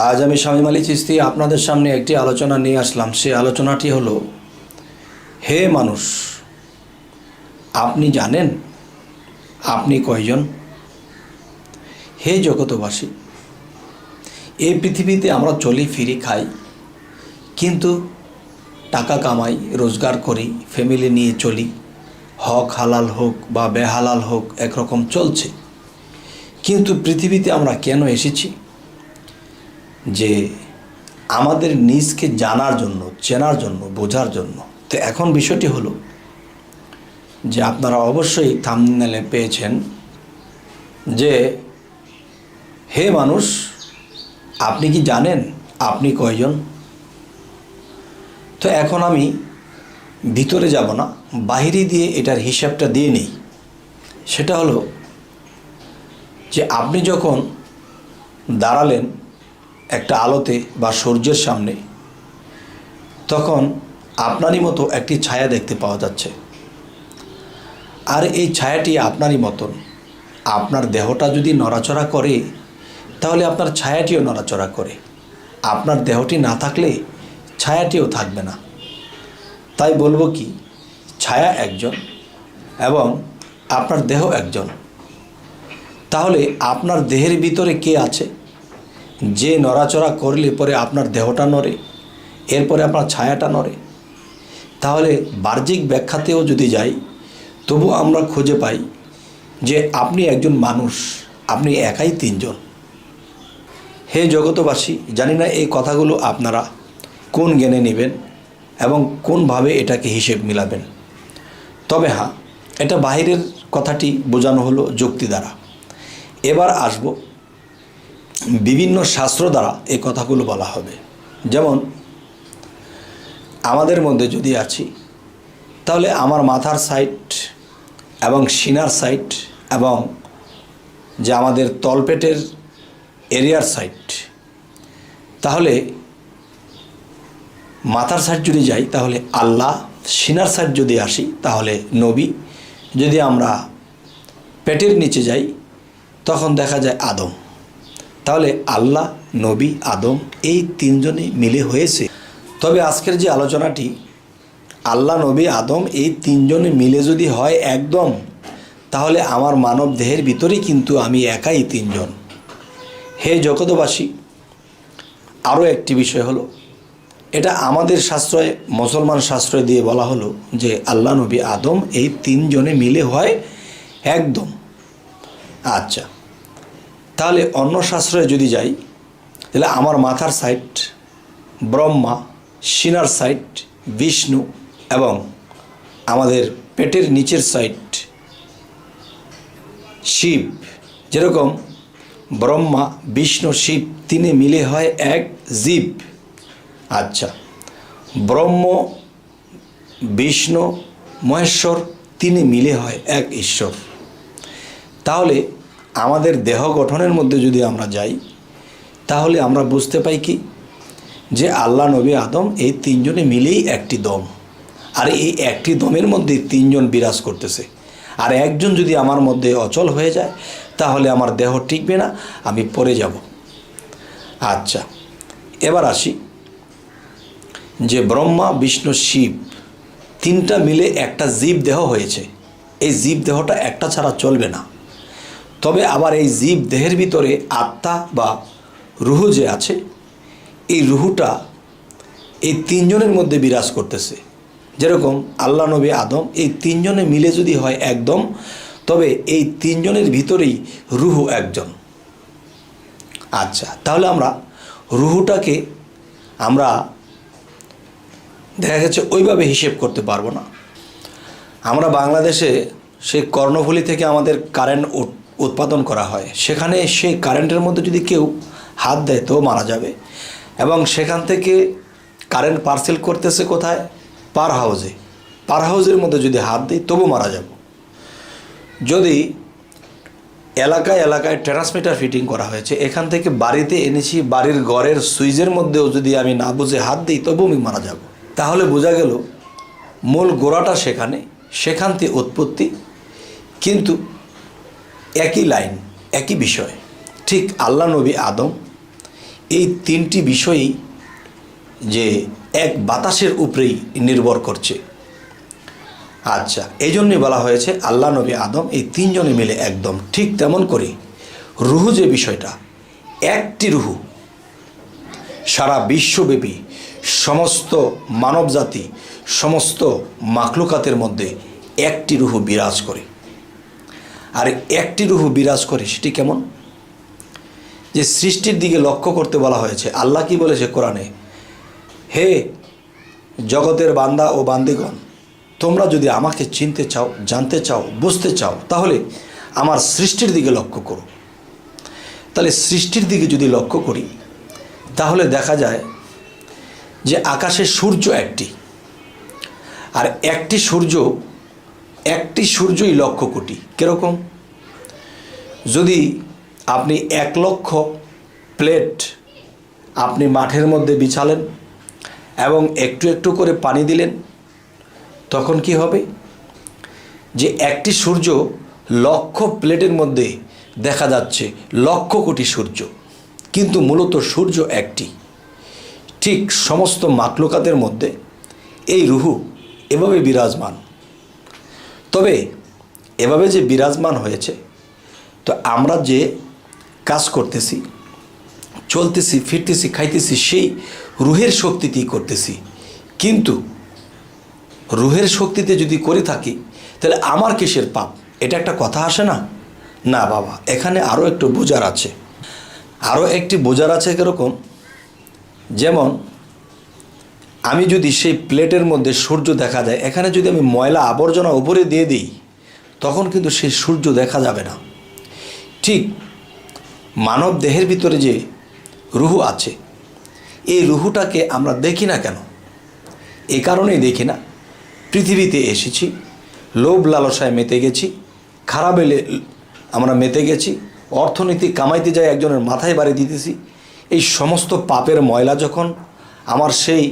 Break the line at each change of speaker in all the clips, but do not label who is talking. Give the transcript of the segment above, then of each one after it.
আজ আমি শামীম আলী চিশতি আপনাদের সামনে একটি আলোচনা নিয়ে আসলাম। সেই আলোচনাটি হলো, হে মানুষ, আপনি জানেন আপনি কয়জন? হে জগতবাসী, এই পৃথিবীতে আমরা চলি ফিরি খাই, কিন্তু টাকা কামাই, রোজগার করি, ফ্যামিলি নিয়ে চলি, হক হালাল হোক বা বেহালাল হোক একরকম চলছে। কিন্তু পৃথিবীতে আমরা কেন এসেছি? যে আমাদের নিজকে জানার জন্য, চেনার জন্য, বোঝার জন্য। তো এখন বিষয়টি হলো যে আপনারা অবশ্যই থাম্বনেলে পেয়েছেন যে হে মানুষ, আপনি কি জানেন আপনি কয়জন? তো এখন আমি ভিতরে যাব না, বাহিরে দিয়ে এটার হিসাবটা দিয়ে নিই। সেটা হলো যে আপনি যখন দাঁড়ালেন একটা আলোতে বা সূর্যের সামনে, তখন আপনারই মতো একটি ছায়া দেখতে পাওয়া যাচ্ছে। আর এই ছায়াটি আপনারই মতন। আপনার দেহটা যদি নড়াচড়া করে, তাহলে আপনার ছায়াটিও নড়াচড়া করে। আপনার দেহটি না থাকলে ছায়াটিও থাকবে না। তাই বলবো কি, ছায়া একজন এবং আপনার দেহ একজন। তাহলে আপনার দেহের ভিতরে কে আছে? যে নড়াচড়া করলে পরে আপনার দেহটা নড়ে, এরপরে আপনার ছায়াটা নড়ে। তাহলে বাহ্যিক ব্যাখ্যাতেও যদি যাই, তবু আমরা খুঁজে পাই যে আপনি একজন মানুষ, আপনি একাই তিনজন। হে জগতবাসী, জানি না এই কথাগুলো আপনারা কোন জ্ঞানে নেবেন এবং কোনভাবে এটাকে হিসেব মিলাবেন। তবে হ্যাঁ, এটা বাহিরের কথাটি বোঝানো হলো যুক্তি দ্বারা। এবার আসব, বিভিন্ন শাস্ত্র দ্বারা এই কথাগুলো বলা হবে। যেমন আমাদের মধ্যে যদি আছি, তাহলে আমার মাথার সাইড এবং সিনার সাইড এবং যে আমাদের তলপেটের এরিয়ার সাইড, তাহলে মাথার সাইড যদি যাই তাহলে আল্লাহ, সিনার সাইড যদি আসি তাহলে নবী, যদি আমরা পেটের নিচে যাই তখন দেখা যায় আদম। তাহলে আল্লাহ, নবী, আদম এই তিনজনই মিলে হয়েছে। তবে আজকের যে আলোচনাটি, আল্লাহ, নবী, আদম এই তিনজনে মিলে যদি হয় একদম, তাহলে আমার মানব দেহের ভিতরেই কিন্তু আমি একাই তিনজন। হে জগতবাসী, আরও একটি বিষয় হলো, এটা আমাদের শাস্ত্রে, মুসলমান শাস্ত্রে দিয়ে বলা হলো যে আল্লাহ, নবী, আদম এই তিনজনে মিলে হয় একদম। আচ্ছা, তাহলে অন্য শাস্ত্রে যদি যাই, তাহলে আমার মাথার সাইড ব্রহ্মা, সিনার সাইড বিষ্ণু এবং আমাদের পেটের নিচের সাইড শিব। যেরকম ব্রহ্মা, বিষ্ণু, শিব তিনে মিলে হয় এক জীব। আচ্ছা, ব্রহ্ম, বিষ্ণু, মহেশ্বর তিনে মিলে হয় এক ঈশ্বর। তাহলে আমাদের দেহ গঠনের মধ্যে যদি আমরা যাই, তাহলে আমরা বুঝতে পাই কি, যে আল্লাহ, নবী, আদম এই তিনজনে মিলেই একটি দম। আর এই একটি দমের মধ্যে তিনজন বিরাজ করতেছে। আর একজন যদি আমার মধ্যে অচল হয়ে যায়, তাহলে আমার দেহ টিকবে না, আমি পড়ে যাব। আচ্ছা, এবার আসি যে ব্রহ্মা, বিষ্ণু, শিব তিনটা মিলে একটা জীব দেহ হয়েছে। এই জীব দেহটা একটা ছাড়া চলবে না। তবে আবার এই জীব দেহের ভিতরে আত্মা বা রুহু যে আছে, এই রুহুটা এই তিনজনের মধ্যে বিরাজ করতেছে। যেরকম আল্লাহ, নবী, আদম এই তিনজনে মিলে যদি হয় একদম, তবে এই তিনজনের ভিতরেই রুহু একজন। আচ্ছা, তাহলে আমরা রুহুটাকে আমরা দেখা গেছে ওইভাবে হিসেব করতে পারবো না। আমরা বাংলাদেশে সেই কর্ণফুলী থেকে আমাদের কারেন্ট উৎপাদন করা হয়, সেখানে সেই কারেন্টের মধ্যে যদি কেউ হাত দেয় তো মারা যাবে। এবং সেখান থেকে কারেন্ট পার্সেল করতেছে কোথায়? পার হাউসে। পার হাউসের মধ্যে যদি হাত দিই তবু মারা যাব। যদি এলাকায় এলাকায় ট্রান্সমিটার ফিটিং করা হয়েছে, এখান থেকে বাড়িতে এনেছি, বাড়ির ঘরের সুইচের মধ্যেও যদি আমি না বুঝে হাত দিই তবু আমি মারা যাব। তাহলে বোঝা গেল মূল গোড়াটা সেখানে, সেখান থেকে উৎপত্তি, কিন্তু একই লাইন, একই বিষয়। ঠিক আল্লাহ, নবী, আদম এই তিনটি বিষয়ই যে এক বাতাসের উপরেই নির্ভর করছে। আচ্ছা, এই জন্যই বলা হয়েছে আল্লাহ নবী আদম এই তিনজনে মিলে একদম ঠিক তেমন করে রুহু যে বিষয়টা, একটি রুহু সারা বিশ্বব্যাপী সমস্ত মানবজাতি, সমস্ত মাখলুকাতের মধ্যে একটি রুহু বিরাজ করে। আর একটি রুহু বিরাজ করে সেটি কেমন? যে সৃষ্টির দিকে লক্ষ্য করতে বলা হয়েছে। আল্লাহ কি বলেছে কোরআনে, হে জগতের বান্দা ও বান্দিগণ, তোমরা যদি আমাকে চিনতে চাও, জানতে চাও, বুঝতে চাও, তাহলে আমার সৃষ্টির দিকে লক্ষ্য করো। তাহলে সৃষ্টির দিকে যদি লক্ষ্য করি তাহলে দেখা যায় যে আকাশে সূর্য একটি, আর একটি সূর্যই লক্ষ কোটি। কীরকম? যদি আপনি 1,00,000 প্লেট আপনি মাঠের মধ্যে বিছালেন এবং একটু একটু করে পানি দিলেন, তখন কি হবে? যে একটি সূর্য লক্ষ প্লেটের মধ্যে দেখা যাচ্ছে লক্ষ কোটি সূর্য, কিন্তু মূলত সূর্য একটি। ঠিক সমস্ত মাখলুকাতের মধ্যে এই রুহু এভাবে বিরাজমান। তবে এভাবে যে বিরাজমান হয়েছে, তো আমরা যে কাজ করতেছি, চলতেছি, ফিরতেছি, খাইতেছি, সেই রুহের শক্তিতেই করতেছি। কিন্তু রুহের শক্তিতে যদি করে থাকি তাহলে আমার কিসের পাপ? এটা একটা কথা আসে না? না বাবা, এখানে আরও একটু বোঝার আছে। আরও একটি বোঝার আছে। কীরকম? যেমন আমি যদি সেই প্লেটের মধ্যে সূর্য দেখা যায়, এখানে যদি আমি ময়লা আবর্জনা উপরে দিয়ে দিই, তখন কিন্তু সেই সূর্য দেখা যাবে না। ঠিক মানব দেহের ভিতরে যে রুহু আছে, এই রুহুটাকে আমরা দেখি না কেন? এই কারণেই দেখি না, পৃথিবীতে এসেছি, লোভ লালসায় মেতে গেছি, খারাপে আমরা মেতে গেছি, অর্থনীতি কামাইতে যাই একজনের মাথায় বাড়ি দিতেছি। এই সমস্ত পাপের ময়লা যখন আমার সেই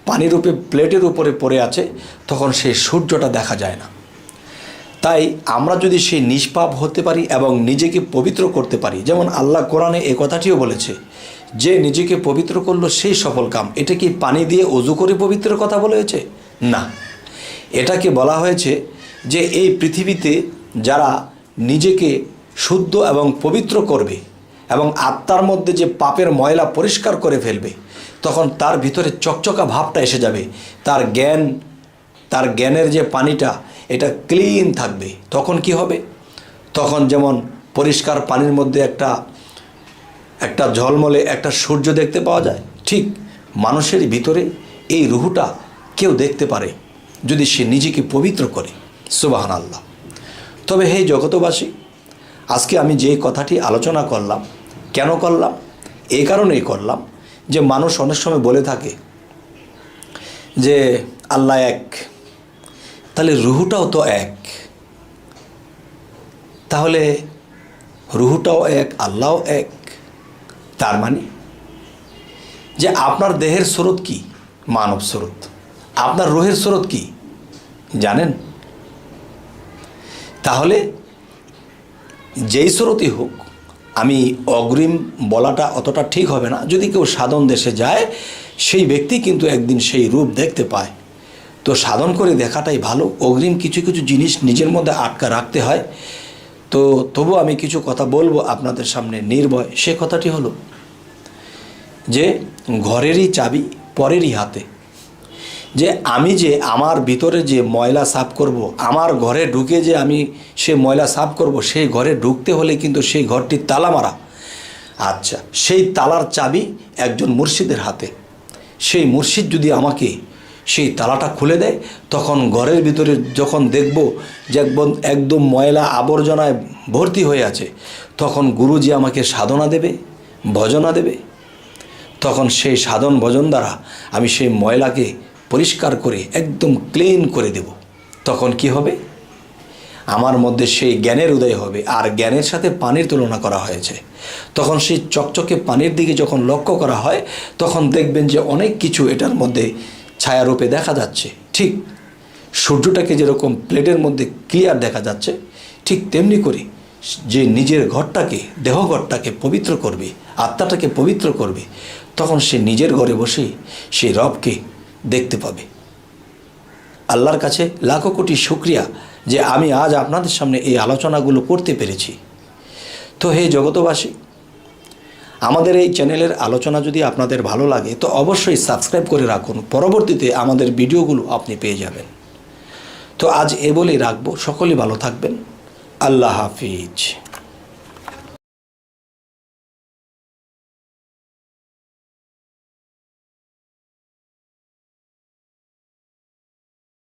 পানিরূপে প্লেটের উপরে পড়ে আছে, তখন সেই সূর্যটা দেখা যায় না। তাই আমরা যদি সেই নিষ্পাপ হতে পারি এবং নিজেকে পবিত্র করতে পারি, যেমন আল্লাহ কোরআনে এ কথাটিও বলেছে যে নিজেকে পবিত্র করলো সেই সফল কাম। এটা কি পানি দিয়ে ওযু করে পবিত্রের কথা বলা হয়েছে? না, এটাকে বলা হয়েছে যে এই পৃথিবীতে যারা নিজেকে শুদ্ধ এবং পবিত্র করবে এবং আত্মার মধ্যে যে পাপের ময়লা পরিষ্কার করে ফেলবে, তখন তার ভিতরে চকচকা ভাবটা এসে যাবে। তার জ্ঞানের যে পানিটা, এটা ক্লিন থাকবে। তখন কি হবে? তখন যেমন পরিষ্কার পানির মধ্যে একটা ঝলমলে একটা সূর্য দেখতে পাওয়া যায়, ঠিক মানুষের ভিতরে এই রুহুটা কেউ দেখতে পারে যদি সে নিজেকে পবিত্র করে। সুবহানাল্লাহ। তবে হে জগতবাসী, আজকে আমি যে কথাটি আলোচনা করলাম, কেন করলাম? এই কারণেই করলাম যে মানুষ অনেক সময় বলে থাকে যে আল্লাহ এক, তাহলে রুহুটাও তো এক। তাহলে রুহুটাও এক, আল্লাহও এক। তার মানে যে আপনার দেহের স্রোত কি? মানব স্রোত। আপনার রুহের স্রোত কি জানেন? তাহলে যেই স্রোতই হোক, আমি অগ্রিম বলাটা অতটা ঠিক হবে না। যদি কেউ সাধন দেশে যায়, সেই ব্যক্তি কিন্তু একদিন সেই রূপ দেখতে পায়। তো সাধন করে দেখাটাই ভালো। অগ্রিম কিছু কিছু জিনিস নিজের মধ্যে আটকা রাখতে হয়। তো তবু আমি কিছু কথা বলবো আপনাদের সামনে নির্ভয়। সে কথাটি হলো যে ঘরেরই চাবি পরেরই হাতে। যে আমি যে আমার ভিতরে যে ময়লা সাফ করব, আমার ঘরে ঢুকে যে আমি সে ময়লা সাফ করব, সেই ঘরে ঢুকতে হলে কিন্তু সেই ঘরটি তালা মারা। আচ্ছা, সেই তালার চাবি একজন মুর্শিদের হাতে। সেই মুর্শিদ যদি আমাকে সেই তালাটা খুলে দেয়, তখন ঘরের ভিতরে যখন দেখব যে একদম ময়লা আবর্জনায় ভর্তি হয়ে আছে, তখন গুরুজি আমাকে সাধনা দেবে, ভজনা দেবে। তখন সেই সাধন ভজন দ্বারা আমি সেই ময়লাকে পরিষ্কার করে একদম ক্লিন করে দেব। তখন কি হবে? আমার মধ্যে সেই জ্ঞানের উদয় হবে। আর জ্ঞানের সাথে পানির তুলনা করা হয়েছে। তখন সেই চকচকে পানির দিকে যখন লক্ষ্য করা হয়, তখন দেখবেন যে অনেক কিছু এটার মধ্যে ছায়ারূপে দেখা যাচ্ছে। ঠিক সূর্যটাকে যেরকম প্লেটের মধ্যে ক্লিয়ার দেখা যাচ্ছে, ঠিক তেমনি করে যে নিজের ঘরটাকে, দেহঘরটাকে পবিত্র করবে আত্মাটাকে পবিত্র করবে, তখন সে নিজের ঘরে বসে সেই রবকে দেখতে পাবে। আল্লাহর কাছে লাখো কোটি শুকরিয়া যে আমি আজ আপনাদের সামনে এই আলোচনাগুলো করতে পেরেছি। তো হে জগতবাসী, আমাদের এই চ্যানেলের আলোচনা যদি আপনাদের ভালো লাগে তো অবশ্যই সাবস্ক্রাইব করে রাখুন, পরবর্তীতে আমাদের ভিডিওগুলো আপনি পেয়ে যাবেন। তো আজ এ বলেই রাখবো, সকলেই ভালো থাকবেন। আল্লাহ হাফিজ।